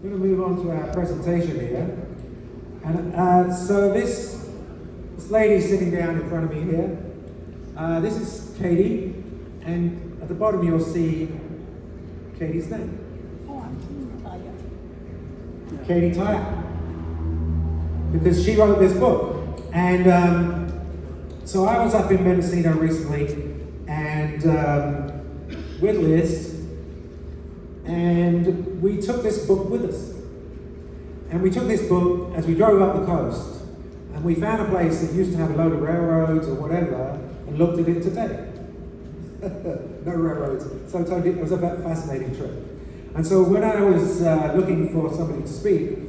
I'm going to move on to our presentation here. And so this lady sitting down in front of me here, this is Katy, and at the bottom you'll see Katy's name. Oh, I'm Tahja. Katy Tahja. Because she wrote this book. And so I was up in Mendocino recently, and with Liz, and we took this book with us. And we took this book as we drove up the coast, and we found a place that used to have a load of railroads or whatever, and looked at it today. No railroads. So it was a fascinating trip. And so when I was looking for somebody to speak,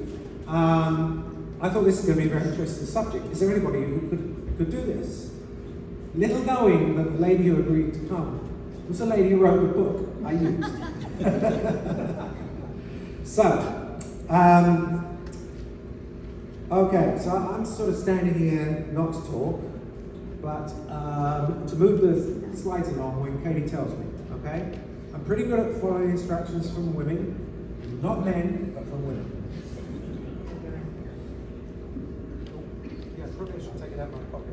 I thought this is going to be a very interesting subject. Is there anybody who could do this? Little knowing that the lady who agreed to come was the lady who wrote the book I used. So, okay, so I'm sort of standing here not to talk, but to move the slides along when Katy tells me, okay? I'm pretty good at following instructions from women, not men, but from women. Yeah, probably I should take it out of my pocket.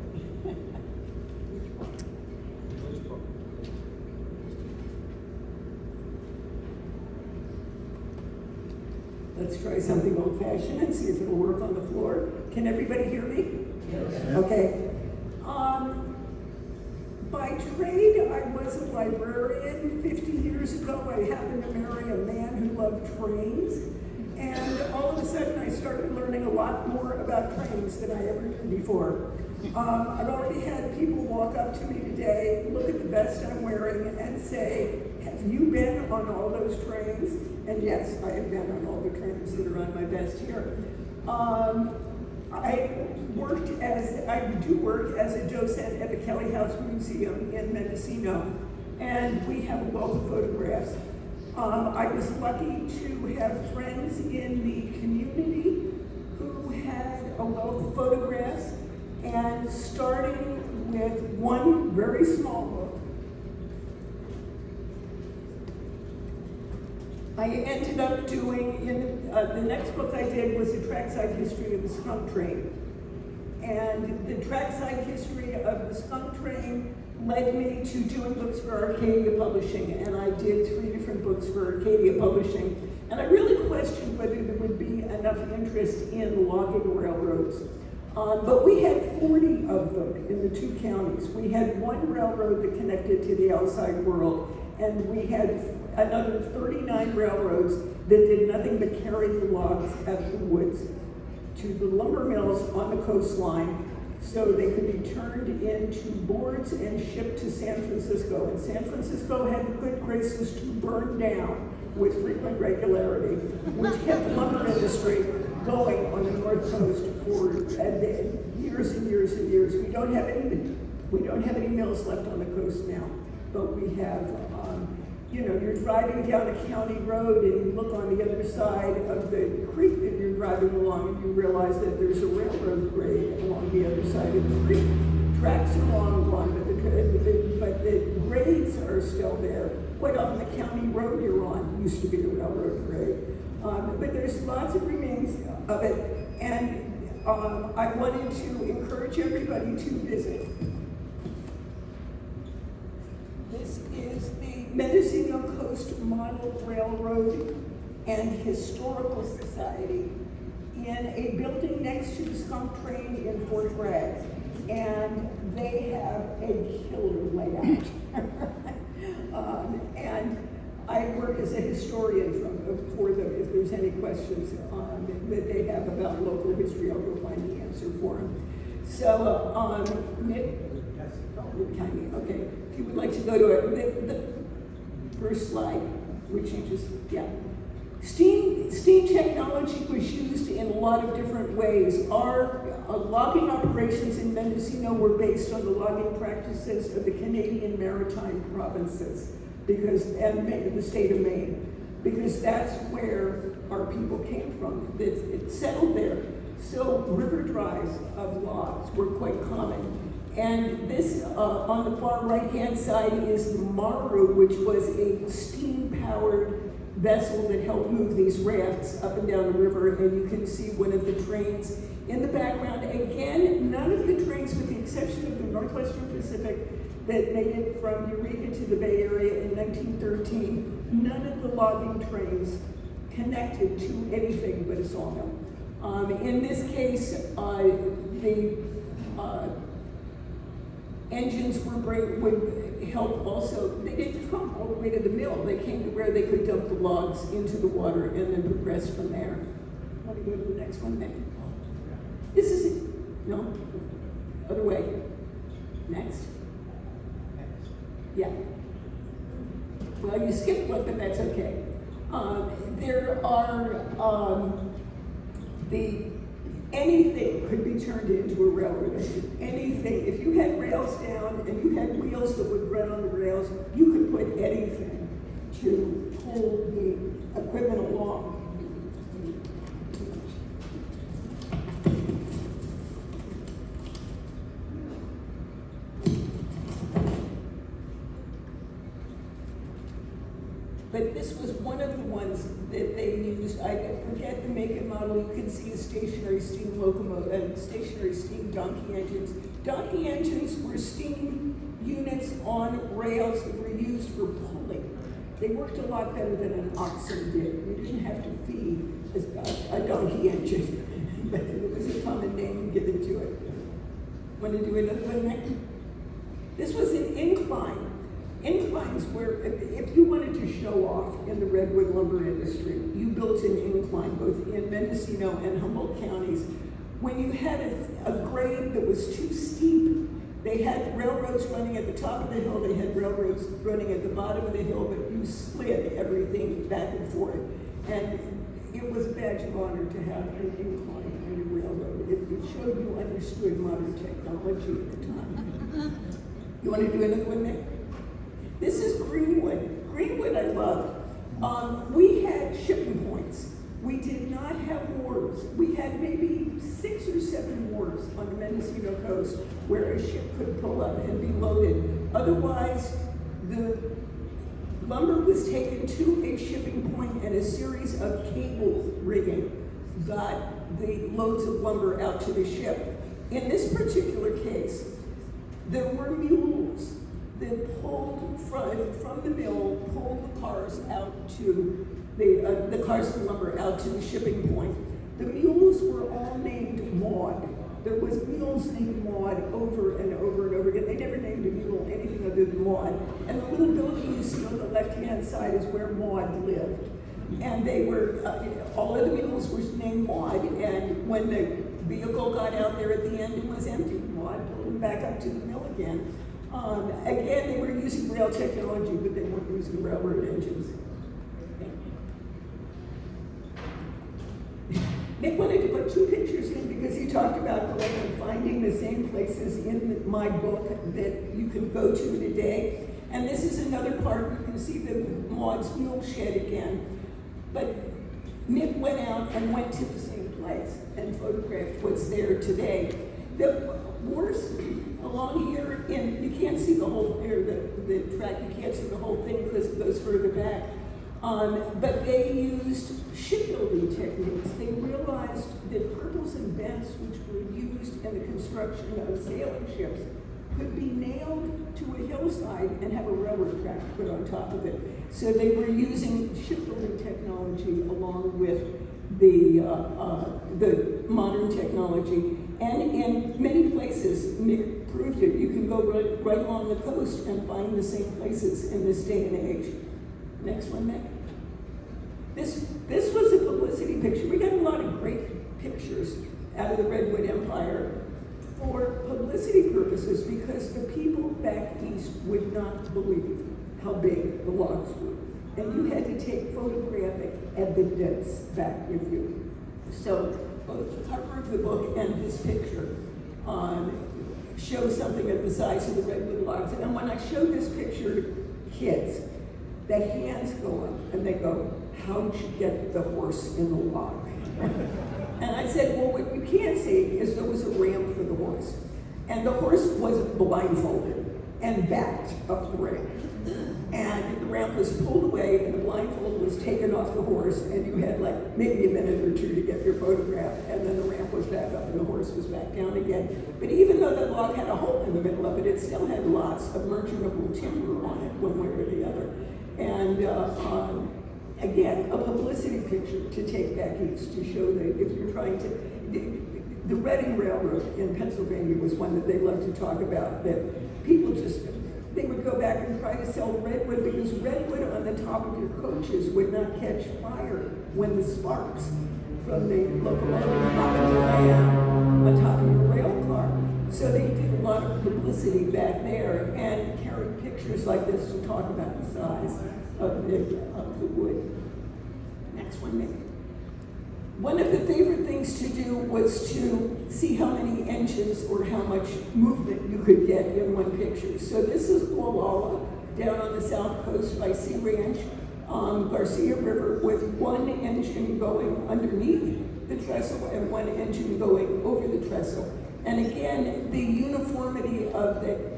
Let's try something old-fashioned and see if it'll work on the floor. Can everybody hear me? Yes. Okay. By trade, I was a librarian. 50 years ago, I happened to marry a man who loved trains. And all of a sudden, I started learning a lot more about trains than I ever did before. I've already had people walk up to me today, look at the vest I'm wearing, and say, have you been on all those trains? And yes, I have been on all the trains that are on my vest here. I do work as a docent at the Kelley House Museum in Mendocino, and we have a wealth of photographs. I was lucky to have friends in the community who had a wealth of photographs, and starting with one very small book, I ended up doing, the next book I did was a trackside history of the skunk train. And the trackside history of the skunk train led me to doing books for Arcadia Publishing, and I did 3 different books for Arcadia Publishing. And I really questioned whether there would be enough interest in logging railroads. But we had 40 of them in the 2 counties. We had one railroad that connected to the outside world, and we had another 39 railroads that did nothing but carry the logs out of the woods to the lumber mills on the coastline so they could be turned into boards and shipped to San Francisco. And San Francisco had the good graces to burn down with frequent regularity, which kept the lumber industry going on the North Coast for years and years and years. We don't have any mills left on the coast now, but we have, you're driving down a county road and you look on the other side of the creek that you're driving along and you realize that there's a railroad grade along the other side of the creek. Tracks are long gone, but the grades are still there. Quite often the county road you're on used to be a railroad grade. But there's lots of remains of it, and I wanted to encourage everybody to visit. This is the Mendocino Coast Model Railroad and Historical Society in a building next to the skunk train in Fort Bragg. And they have a killer layout. And I work as a historian for them. If there's any questions that they have about local history, I'll go find the answer for them. So, Nick, okay, if you would like to go to it, the first slide, which you just, yeah. Steam technology was used in a lot of different ways. Our logging operations in Mendocino were based on the logging practices of the Canadian Maritime provinces, and the state of Maine, because that's where our people came from. It settled there. So river drives of logs were quite common. And this, on the far right-hand side, is the Maru, which was a steam-powered vessel that helped move these rafts up and down the river, and you can see one of the trains in the background. Again, none of the trains, with the exception of the Northwestern Pacific that made it from Eureka to the Bay Area in 1913, none of the logging trains connected to anything but a sawmill. In this case, the engines would help also. They didn't come all the way to the mill. They came to where they could dump the logs into the water and then progress from there. Want to go to the next one, Nick? This is, no, other way. Next. Yeah. Well, you skipped one, but that's okay. There are anything could be turned into a railroad engine. Anything. If you had rails down and you had wheels that would run on the rails, you could put anything to pull the equipment along. But this was one of the ones that they used. I forget the make and model. You can see a stationary steam locomotive, stationary steam donkey engines. Donkey engines were steam units on rails that were used for pulling. They worked a lot better than an oxen did. You didn't have to feed a donkey engine, but it was a common name given to it. Want to do another one next? This was an incline. Inclines were, if you wanted to show off in the redwood lumber industry, you built an incline both in Mendocino and Humboldt counties. When you had a grade that was too steep, they had railroads running at the top of the hill, they had railroads running at the bottom of the hill, but you slid everything back and forth. And it was a badge of honor to have an incline on your railroad. It showed you understood modern technology at the time. You want to do another one, Nick? This is Greenwood. Greenwood I love. We had shipping points. We did not have wharves. We had maybe 6 or 7 wharves on the Mendocino Coast where a ship could pull up and be loaded. Otherwise, the lumber was taken to a shipping point and a series of cable rigging got the loads of lumber out to the ship. In this particular case, there were mules that pulled from the mill, pulled the cars out to the cars and lumber out to the shipping point. The mules were all named Maud. There was mules named Maud over and over and over again. They never named a mule anything other than Maud. And the little building you see on the left-hand side is where Maud lived. And they were, all of the mules were named Maud. And when the vehicle got out there at the end, it was empty. Maud pulled them back up to the mill again. Again, they were using rail technology, but they weren't using railroad engines. Nick wanted to put 2 pictures in because he talked about going and finding the same places in my book that you can go to today. And this is another part. You can see the Maud's mule shed again. But Nick went out and went to the same place and photographed what's there today. The wharves along here, you can't see the whole, the track, you can't see the whole thing because it goes further back. But they used shipbuilding techniques. They realized that purples and bents, which were used in the construction of sailing ships, could be nailed to a hillside and have a railroad track put on top of it. So they were using shipbuilding technology along with the modern technology. And in many places, Nick proved it, you can go right along the coast and find the same places in this day and age. Next one, Nick. This was a publicity picture. We got a lot of great pictures out of the Redwood Empire for publicity purposes because the people back east would not believe how big the logs were. And you had to take photographic evidence back with you. So both the cover of the book and this picture show something of the size of the redwood logs. And when I show this picture to kids, the hands go up and they go, how'd you get the horse in the log? And I said, well, what you can't see is there was a ramp for the horse. And the horse was blindfolded and backed up the ramp. And the ramp was pulled away and the blindfold was taken off the horse, and you had like maybe a minute or two to get your photograph, and then the ramp was back up and the horse was back down again. But even though that log had a hole in the middle of it, it still had lots of merchantable timber on it, one way or the other. And again, a publicity picture to take back east to show that if you're trying to, the Reading Railroad in Pennsylvania was one that they loved to talk about, that people just, they would go back and try to sell redwood because redwood on the top of your coaches would not catch fire when the sparks from the locomotive happened to land on top of your rail car. So they did a lot of publicity back there and carried pictures like this to talk about the size of the wood. Next one, Nick. One of the favorite things to do was to see how many engines or how much movement you could get in one picture. So this is Gualala, down on the south coast by Sea Ranch, Garcia River, with one engine going underneath the trestle and one engine going over the trestle. And again, the uniformity of it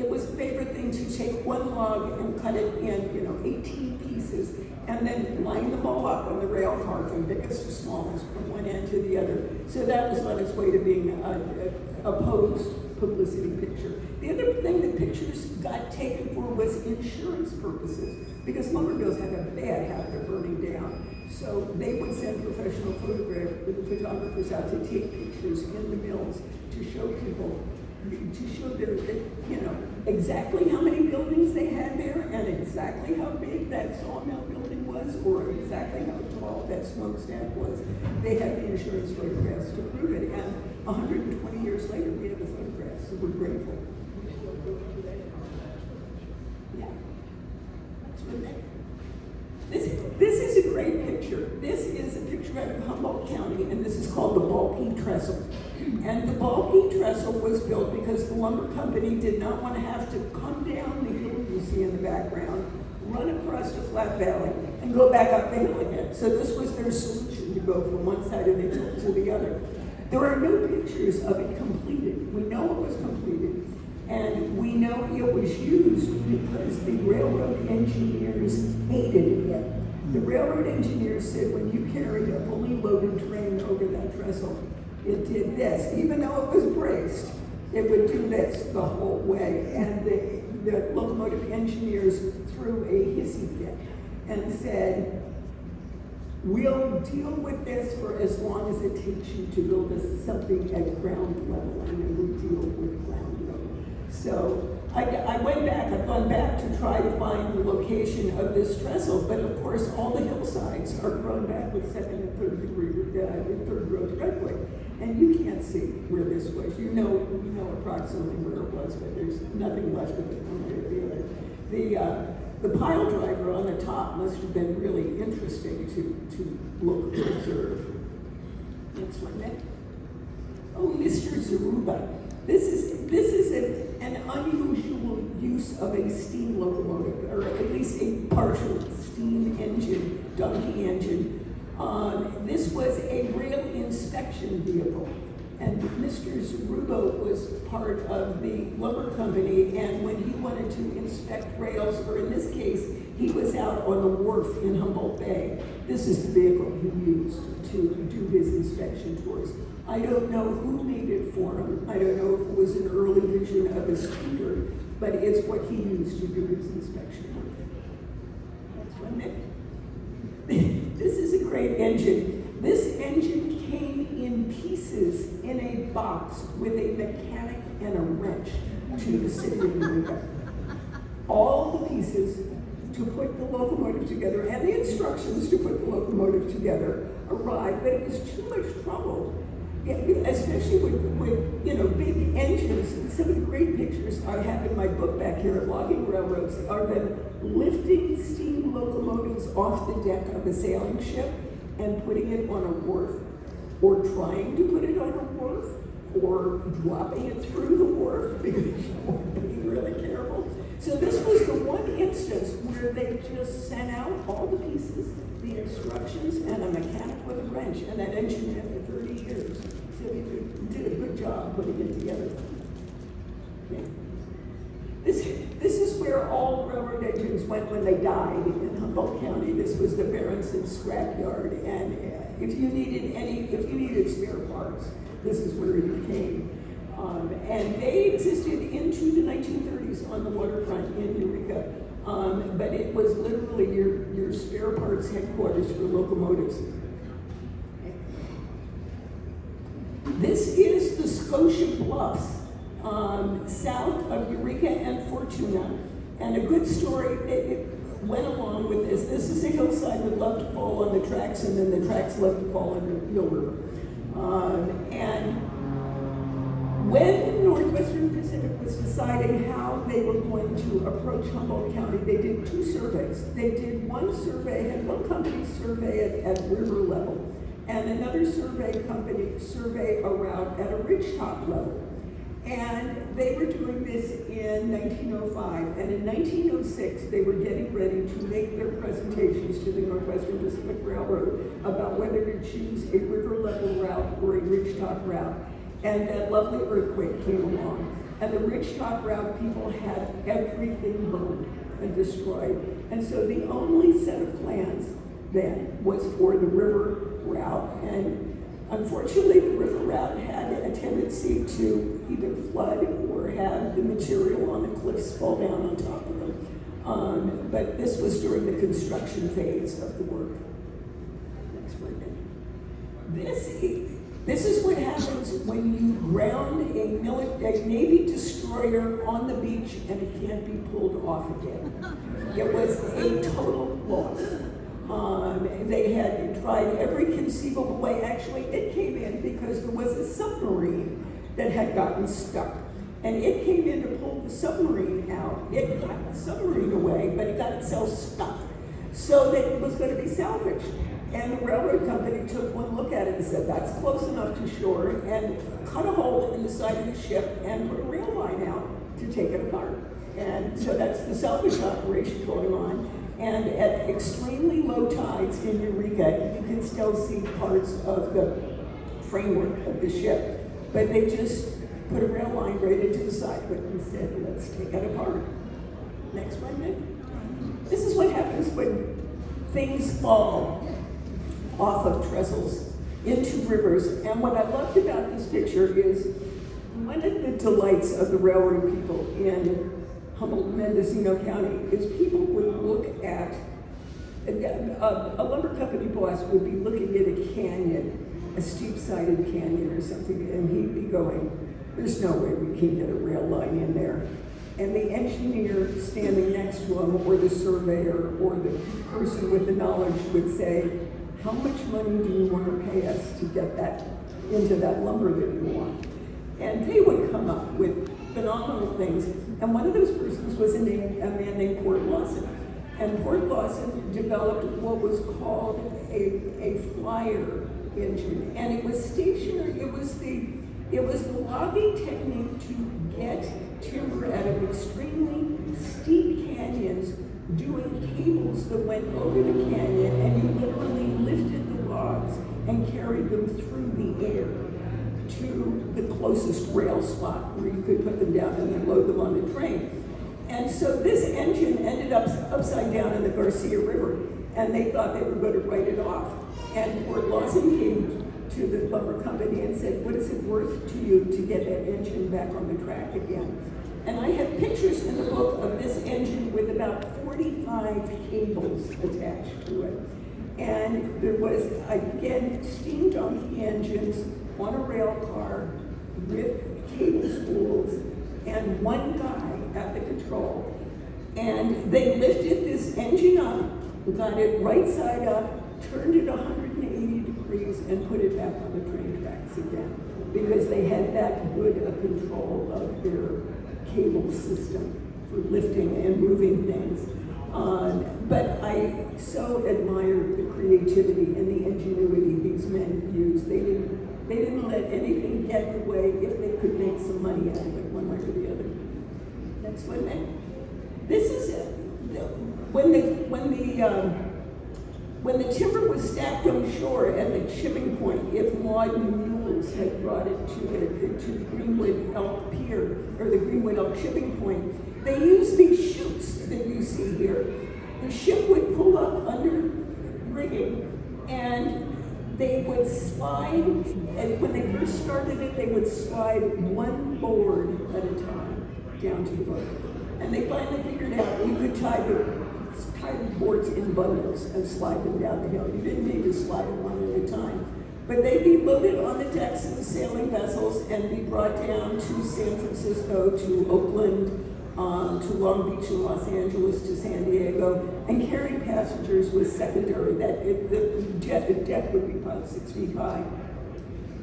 was a favorite thing to take one log and cut it in, 18 pieces, and then line them all up on the rail car from biggest to smallest, from one end to the other. So that was on its way to being a posed publicity picture. The other thing that pictures got taken for was insurance purposes, because lumber mills had a bad habit of burning down. So they would send professional photographers out to take pictures in the mills to show people, to show exactly how many buildings they had there and exactly how big that sawmill building was, or exactly how tall that smokestack was. They had the insurance photographs to prove it, and 120 years later we have the photographs, so we're grateful. Yeah. That's what they. This is a great picture. This is a picture out of Humboldt County, and this is called the bulky trestle. And the bulky trestle was built because the lumber company did not want to have to come down the hill you see in the background, run across the flat valley, and go back up the hill again. So this was their solution to go from one side of the hill to the other. There are no pictures of it completed. We know it was completed. And we know it was used because the railroad engineers hated it. The railroad engineers said when you carried a fully loaded train over that trestle, it did this. Even though it was braced, it would do this the whole way. And the locomotive engineers threw a hissy fit and said, we'll deal with this for as long as it takes you to build us something at ground level, and then we'll deal with ground level. So I've gone back to try to find the location of this trestle, but of course all the hillsides are grown back with second and third growth redwood. And you can't see where this was. You know approximately where it was, but there's nothing left of it one way or the other. The pile driver on the top must have been really interesting to look and observe. Next one, Nick. Oh, Mr. Zaruba. This is an unusual use of a steam locomotive, or at least a partial steam engine, donkey engine. This was a rail inspection vehicle, and Mr. Zaruba was part of the lumber company, and when he wanted to inspect rails, or in this case, he was out on the wharf in Humboldt Bay. This is the vehicle he used to do his inspection tours. I don't know who made it for him. I don't know if it was an early vision of a scooter, but it's what he used to do his inspection work. That's one, Nick. This is a great engine. This engine came in pieces in a box with a mechanic and a wrench to the city of Eureka. All the pieces to put the locomotive together and the instructions to put the locomotive together arrived, but it was too much trouble. Especially with big engines. Some of the great pictures I have in my book back here at Logging Railroads are them lifting steam locomotives off the deck of a sailing ship and putting it on a wharf, or trying to put it on a wharf, or dropping it through the wharf because you weren't being really careful. So this was the one instance where they just sent out all the pieces, the instructions, and a mechanic with a wrench, and that engine had for 30 years. So they did a good job putting it together. Okay. This is where all railroad engines went when they died in Humboldt County. This was the Berenson scrapyard, and if you needed spare parts, this is where you came. And they existed into the 1930s on the waterfront in Eureka, but it was literally your spare parts headquarters for locomotives. This is the Scotia Bluffs, south of Eureka and Fortuna. And a good story, it went along with this. This is a hillside that loved to fall on the tracks, and then the tracks loved to fall on the Mill River. And when Northwestern Pacific was deciding how they were going to approach Humboldt County, they did two surveys. They did one company survey at river level, and another company survey a route at a ridgetop level. And they were doing this in 1905, and in 1906, they were getting ready to make their presentations to the Northwestern Pacific Railroad about whether to choose a river level route or a ridgetop route. And that lovely earthquake came along. And the ridgetop route, people had everything burned and destroyed. And so the only set of plans then was for the river route. And unfortunately, the river route had a tendency to either flood or have the material on the cliffs fall down on top of them. But this was during the construction phase of the work. Next one. This is what happens when you ground a Navy destroyer on the beach and it can't be pulled off again. It was a total loss. They had tried every conceivable way. Actually, it came in because there was a submarine that had gotten stuck. And it came in to pull the submarine out. It got the submarine away, but it got itself stuck. So that it was going to be salvaged. And the railroad company took one look at it and said, that's close enough to shore, and cut a hole in the side of the ship and put a rail line out to take it apart. And so that's the salvage operation going on. And at extremely low tides in Eureka, you can still see parts of the framework of the ship. But they just put a rail line right into the side of it and said, let's take it apart. Next one, Nick. This is what happens when things fall off of trestles into rivers. And what I loved about this picture is one of the delights of the railroad people in Humboldt, Mendocino County is people would look at, a lumber company boss would be looking at a canyon, a steep-sided canyon or something, and he'd be going, there's no way we can get a rail line in there. And the engineer standing next to him, or the surveyor, or the person with the knowledge would say, how much money do you want to pay us to get that into that lumber that you want? And they would come up with phenomenal things. And one of those persons was a man named Port Lawson. And Port Lawson developed what was called a flyer engine. And it was stationary. It was the logging technique to get timber out of extremely steep canyons, doing cables that went over the canyon, and you literally lifted the logs and carried them through the air to the closest rail spot where you could put them down and then load them on the train. And so this engine ended up upside down in the Garcia River, and they thought they were going to write it off. And Port Lawson came to the lumber company and said, what is it worth to you to get that engine back on the track again? And I have pictures in the book of this engine with about 45 cables attached to it. And there was, again, steam donkey engines on a rail car with cable spools and one guy at the control. And they lifted this engine up, got it right side up, turned it 180 degrees, and put it back on the train tracks again, because they had that good a control of their cable system for lifting and moving things. But I so admired the creativity and the ingenuity these men used. They didn't let anything get in the way if they could make some money out of it, one way or the other. Next one, then. This is it. When the timber was stacked on shore at the shipping point, if modern mules had brought it to the Greenwood Elk Pier, or the Greenwood Elk shipping point, They used these chutes that you see here. The ship would pull up under rigging, and they would slide, and when they first started it, they would slide one board at a time down to the boat. And they finally figured out you could tie the boards in bundles and slide them down the hill. You didn't need to slide them one at a time. But they'd be loaded on the decks of the sailing vessels and be brought down to San Francisco, to Oakland, to Long Beach and Los Angeles, to San Diego, and carrying passengers was secondary. The deck would be about 6 feet high.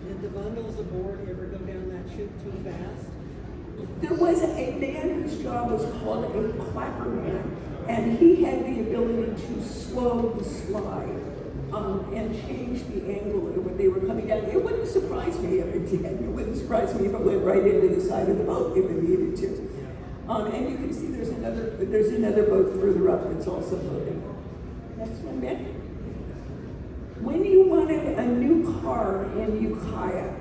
Did the bundles aboard ever go down that chute too fast? There was a man whose job was called a clapper man, and he had the ability to slow the slide and change the angle at what they were coming down. It wouldn't surprise me if it did. It wouldn't surprise me if it went right into the side of the boat if it needed to. And you can see there's another boat further up that's also loading. Next one, Nick. When you wanted a new car in Ukiah,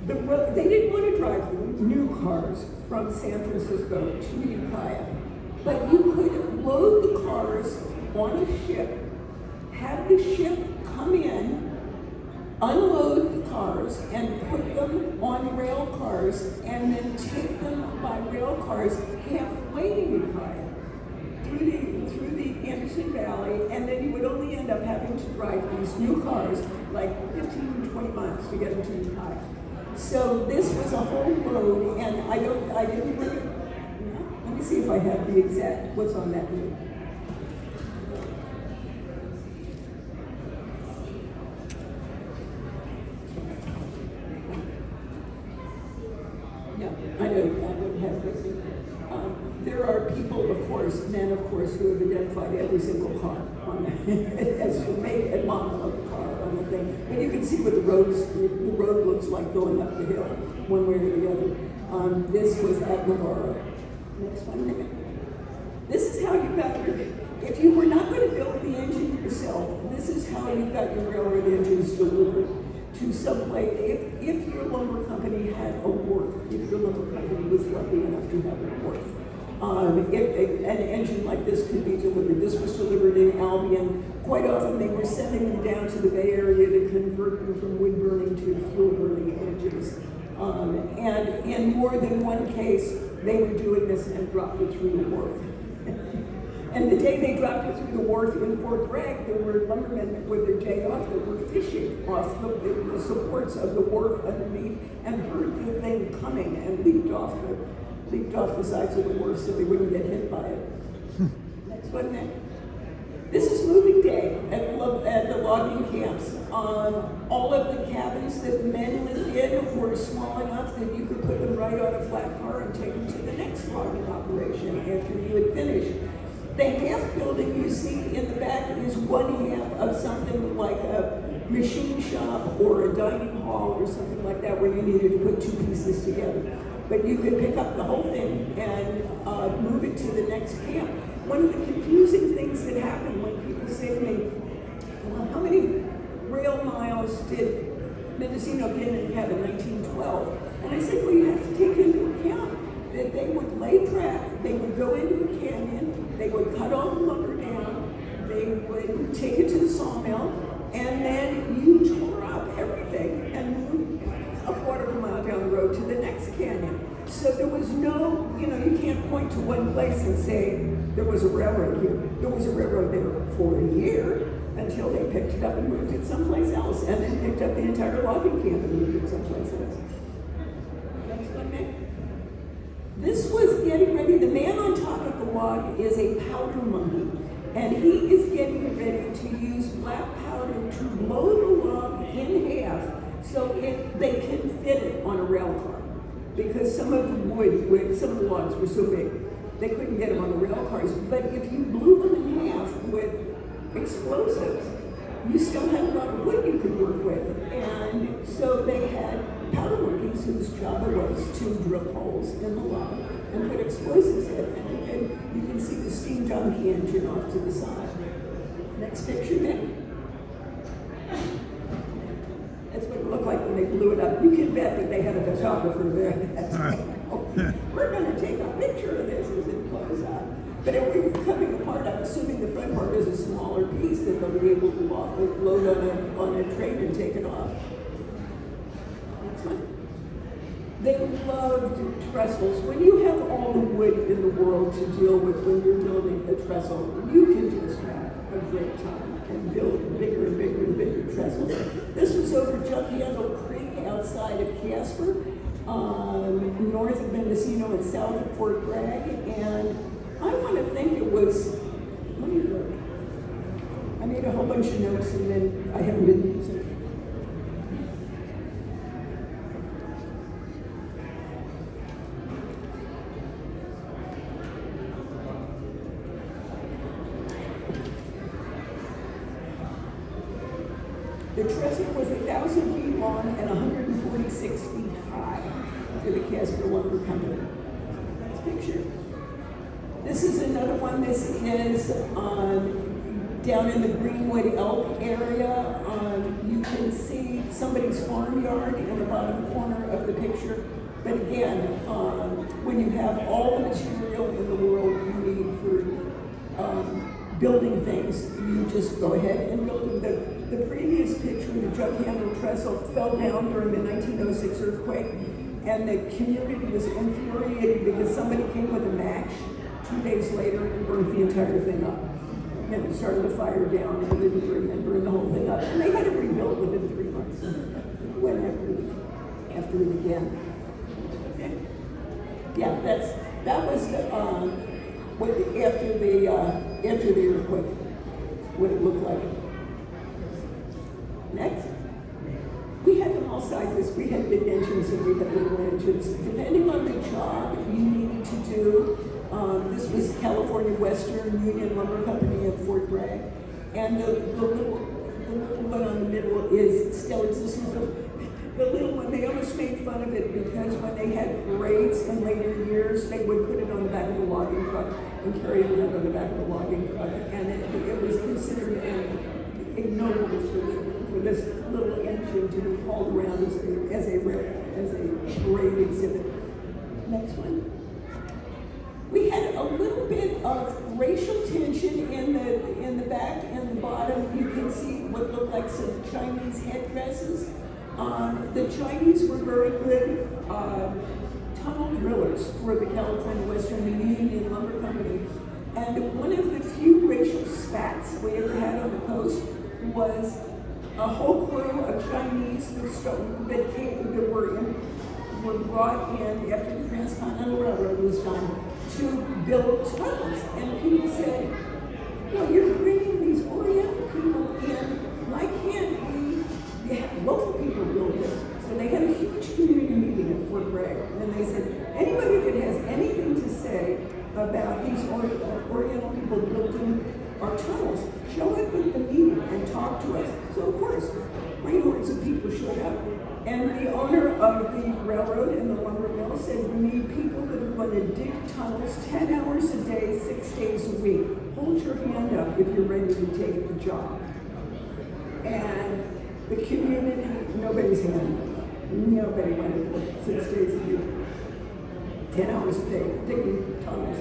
they didn't want to drive new cars from San Francisco to Ukiah, but you could load the cars on a ship, have the ship come in, unload the cars, and put them on rail cars, and then take them by rail cars halfway to Ukiah, through the Anderson Valley, and then you would only end up having to drive these new cars like 15 to 20 miles to get them to Ukiah. So this was a whole load, and I didn't bring it. Let me see if I have the exact, what's on that note. I don't have this. There are people, of course, men, of course, who have identified every single car on as the make and model of the car on the thing. But you can see what the road looks like going up the hill, one way or the other. This was at Navarro. Next one. This is how you got your, if you were not going to build the engine yourself, this is how you got your railroad engines delivered to some place. If your lumber company had a wharf, if your lumber company was lucky enough to have a wharf, an engine like this could be delivered. This was delivered in Albion. Quite often they were sending them down to the Bay Area to convert them from wood burning to fuel burning engines. And in more than one case, they were doing this and dropped it through the wharf. And the day they dropped it through the wharf in Fort Bragg, there were lumbermen with their day off that were fishing off the supports of the wharf underneath and heard the thing coming and leaped off the sides of the wharf so they wouldn't get hit by it. Next one, Nick. This is moving day at the logging camps. All of the cabins that the men lived in were small enough that you could put them right on a flat car and take them to the next logging operation after you had finished. The half building you see in the back is one half of something like a machine shop or a dining hall or something like that where you needed to put two pieces together. But you could pick up the whole thing and move it to the next camp. One of the confusing things that happen when people say to me, well, how many rail miles did Mendocino have in 1912? And I said, well, you have to take into account that they would lay track, they would go into a canyon, they would cut all the lumber down, they would take it to the sawmill, and then you tore up everything and moved a quarter of a mile down the road to the next canyon. So there was no, you can't point to one place and say there was a railroad here. There was a railroad there for a year until they picked it up and moved it someplace else, and then picked up the entire logging camp and moved it someplace else. Next one, Nick. This was getting ready. The man on top of the log is a powder monkey, and he is getting ready to use black powder to blow the log in half so they can fit it on a rail car. Because some of the logs were so big, they couldn't get them on the rail cars. But if you blew them in half with explosives, you still had a lot of wood you could work with. And so they had powder monkeys whose job it was to drill holes in the log and put explosives in. And you can see the steam donkey engine off to the side. Next picture, Nick. That's what it looked like when they blew it up. You can bet that they had a photographer there at that time. we're gonna take a picture of this as it blows up. But if we were coming apart, I'm assuming the front part is a smaller piece that they'll be able to load on a train and take it off. That's fine. They loved trestles. When you have all the wood in the world to deal with when you're building a trestle, you can just have a great time and build bigger and bigger and bigger trestles. This was over Junkiando Creek outside of Casper, north of Mendocino and south of Fort Bragg, and I want to think it was, let me look. I made a whole bunch of notes and then I haven't been using it. The trestle was 1,000 feet long and 146 feet high for the Casper Lumber Company. Nice picture. This is another one. This is down in the Greenwood Elk area. You can see somebody's farmyard in the bottom corner of the picture. But again, when you have all the material in the world you need for building things, you just go ahead and build them. The previous picture, the jug handle trestle, fell down during the 1906 earthquake, and the community was infuriated because somebody came with a match 2 days later and burned the entire thing up. And it started a fire down and burned the whole thing up. And they had it rebuilt within 3 months. Went after it again. Okay. Yeah, that was after the earthquake, what it looked like. Next. We had them all sizes. We had big engines and we had little engines. Depending on the job you needed to do, this was California Western Union Lumber Company of Fort Bragg. And the little one on the middle is still existing. The little one, they almost made fun of it because when they had parades in later years, they would put it on the back of the logging truck and carry it around on the back of the logging truck. And it was considered ignoble for this little engine to be hauled around as a parade exhibit. Next one. We had a little bit of racial tension in the back and the bottom. You can see what looked like some Chinese headdresses. The Chinese were very good tunnel drillers for the California Western Union Lumber Company. And one of the few racial spats we ever had on the coast was a whole crew of Chinese that were brought in after the Transcontinental Railroad was done to build tunnels. And people said, well, you're bringing these Oriental people in, why can't we have local people build this? So they had a huge community meeting at Fort Bragg, and they said, anybody that has anything to say about these Oriental people building our tunnels, show up at the meeting and talk to us. So of course, great hordes of people showed up. And the owner of the railroad and the lumber mill said, we need people that are going to dig tunnels 10 hours a day, 6 days a week. Hold your hand up if you're ready to take the job. And the community, nobody's hand. Nobody wanted to work 6 days a week, 10 hours a day, digging tunnels.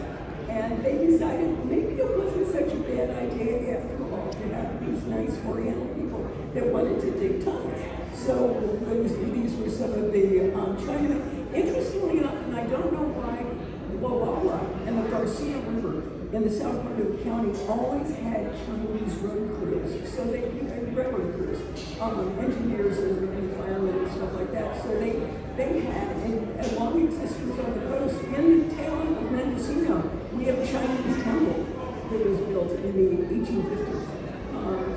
And they decided maybe it wasn't such a bad idea after all to have these nice Oriental people that wanted to dig tunnels. So these were some of the Chinamen. Interestingly enough, and I don't know why, Gualala and the Garcia River in the south part of the county always had Chinese road crews. So they railroad crews, engineers and firemen and stuff like that. So they had a long existence on the coast. In the town of Mendocino, we have a Chinese temple that was built in the 1850s.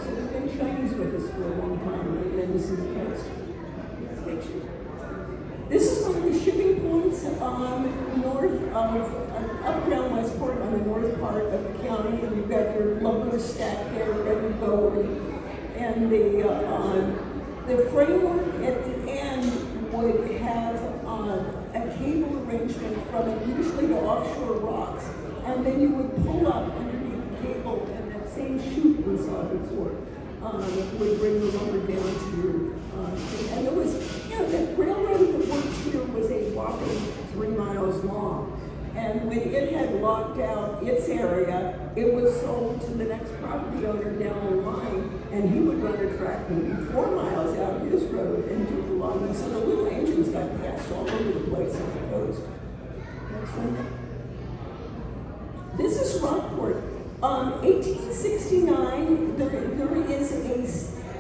So they've been Chinese with us for a long time on Mendocino Coast. This is one of the shipping points north of, up around Westport on the north part of the county, and you've got your lumber stack there ready to go. And the framework at the end would have a cable arrangement from it, usually to offshore rocks, and then you would pull up underneath the cable, and that same chute we saw before would bring the lumber down to your and it was, that railroad that worked here was a whopping 3 miles long. And when it had locked out its area, it was sold to the next property owner down the line, and he would run a track maybe 4 miles out his road and do the long. And so the little engines got cast all over the place on the coast. This is Rockport. 1869, there is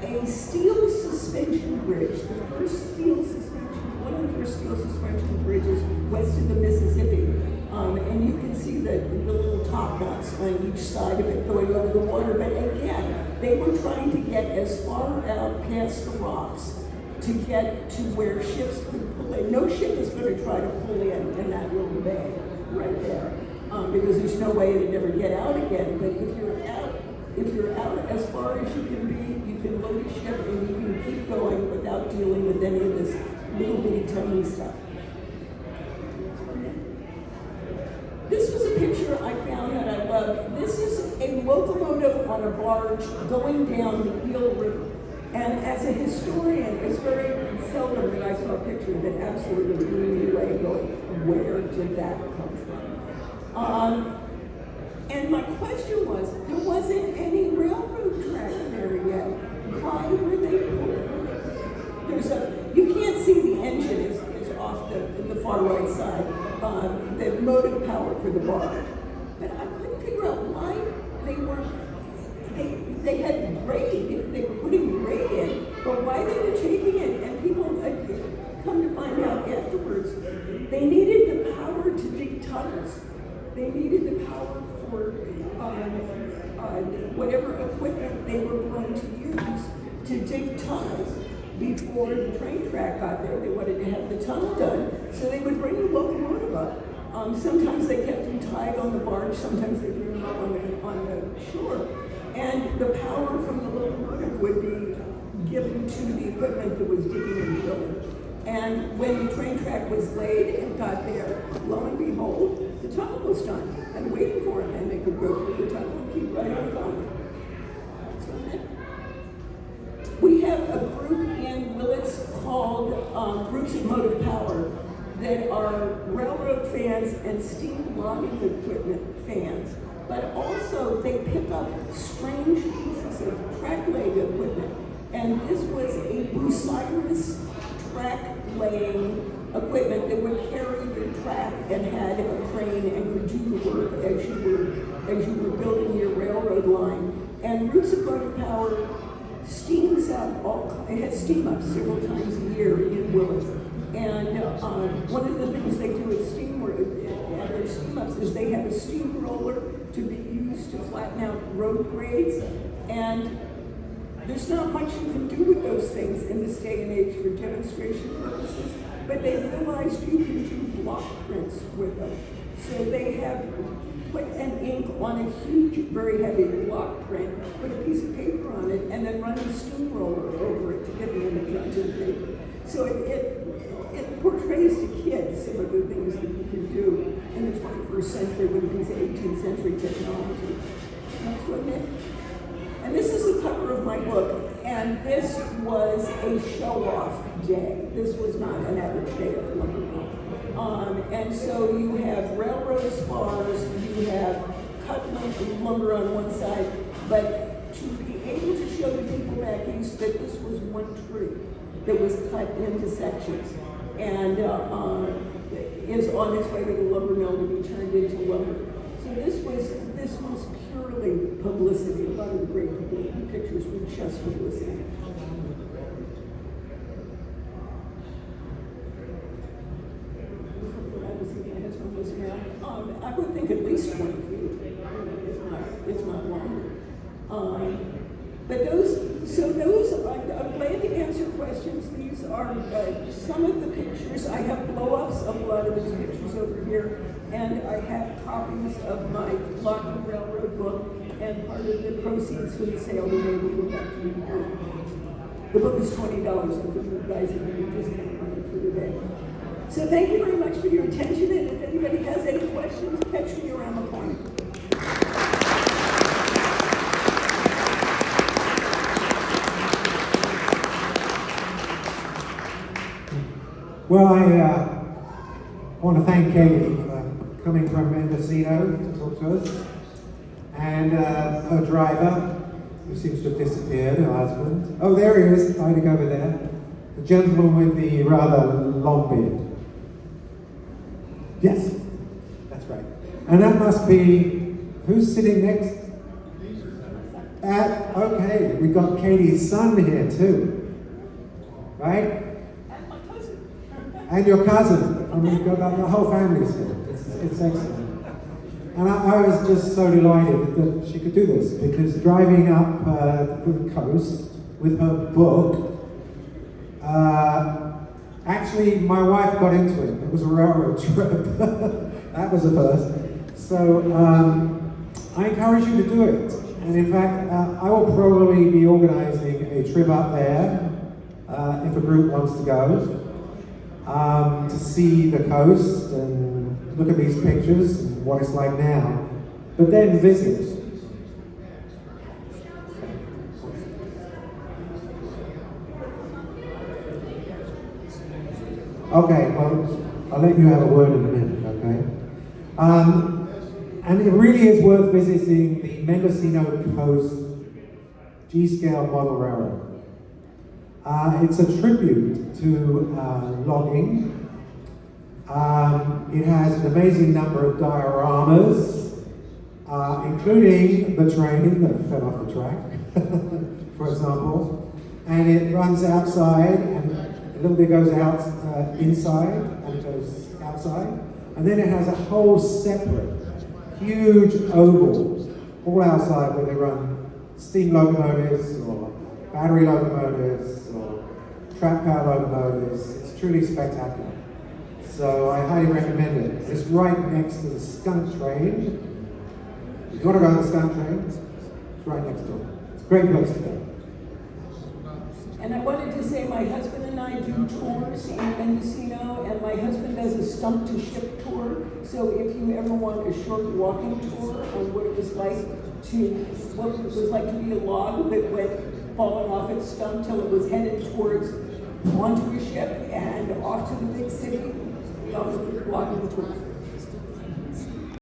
a steel suspension bridge, the first steel suspension, one of the first steel suspension bridges west of the Mississippi. And you can see the little top knots on each side of it going over the water. But again, they were trying to get as far out past the rocks to get to where ships could pull in. No ship is going to try to pull in that little bay right there, because there's no way it'd ever get out again. But if you're out as far as you can be, you can load a ship and you can keep going without dealing with any of this little bitty tiny stuff. This was a picture I found that I loved. This is a locomotive on a barge going down the Eel River. And as a historian, it's very seldom that I saw a picture that absolutely blew me away going, where did that come from? And my question was, there wasn't any railroad track there yet. Why were they pulling? You can't see the engine is off the far right side, the motive power for the barge. But I couldn't figure out why they had grade, they were putting grade in, but why they were taking it, and people come to find out afterwards, they needed the power to dig tunnels. They needed the power for whatever equipment they were going to use to dig tunnels. Before the train track got there, they wanted to have the tunnel done, so they would bring the locomotive up. Sometimes they kept them tied on the barge, sometimes they bring them up on the shore. And the power from the locomotive would be given to the equipment that was digging and drilling. And when the train track was laid and got there, lo and behold, the tunnel was done and waiting for them, and they could go through the tunnel and keep right on going. We have a group in Willits called Groups of Motive Power that are railroad fans and steam logging equipment fans, but also they pick up strange pieces of track laying equipment. And this was a Bucyrus track laying equipment that would carry your track and had a crane and would do the work as you were building your railroad line. And Roots of Motive Power steams up it has steam up several times a year in Willits. And one of the things they do at their steam ups is they have a steamroller to be used to flatten out road grades. And there's not much you can do with those things in this day and age for demonstration purposes, but they realized you can do block prints with them. So they have put an ink on a huge, very heavy block print, put a piece of paper on it, and then run a steamroller over it to get the image onto the paper. So it portrays to kids some of the things that you can do in the 21st century with these 18th century technology. And this is the cover of my book, and this was a show-off day. This was not an average day of lumber. And so you have railroad spars, you have cut lumber on one side, but to be able to show the people back east that this was one tree that was cut into sections and is on its way to the lumber mill to be turned into lumber. So this was purely publicity. A lot of the great pictures were just publicity. I would think at least 20 feet. It's not longer. But I'm glad to answer questions. These are some of the pictures. I have blow-ups of a lot of these pictures over here, and I have copies of my Lockwood Railroad book, and part of the proceeds from the sale will go back to the group. The book is $20, so you guys are going to discount on it for today. So thank you very much for your attention, and if anybody has any questions, catch me around the corner. Well, I want to thank Katie for coming from Mendocino to talk to us. And her driver, who seems to have disappeared, her husband. Oh, there he is, hiding over there. The gentleman with the rather long beard. Yes, that's right. And that must be, who's sitting next? Okay, we've got Katie's son here too. Right? And my cousin. And your cousin. I mean, we've got the whole family's here. It's excellent. And I was just so delighted that she could do this, because driving up the coast with her book, actually my wife got into it. It was a railroad trip. That was a first. So I encourage you to do it. And in fact, I will probably be organizing a trip up there if a group wants to go, to see the coast and look at these pictures and what it's like now, but then visit. Okay, well, I'll let you have a word in a minute, okay? And it really is worth visiting the Mendocino Coast G-scale model railroad. It's a tribute to logging. It has an amazing number of dioramas, including the train that fell off the track, for example. And it runs outside, and a little bit goes out inside, and it goes outside. And then it has a whole separate, huge oval, all outside, where they run steam locomotives, or battery locomotives, or track power locomotives. It's truly spectacular. So I highly recommend it. It's right next to the skunk train. If you want to go on the skunk train, it's right next door. It's a great place to go. And I wanted to say my husband and I do tours in Mendocino, and my husband does a stump to ship tour. So if you ever want a short walking tour on what it was like to be a log that went falling off its stump till it was headed onto a ship and off to the big city, we offer walking tours.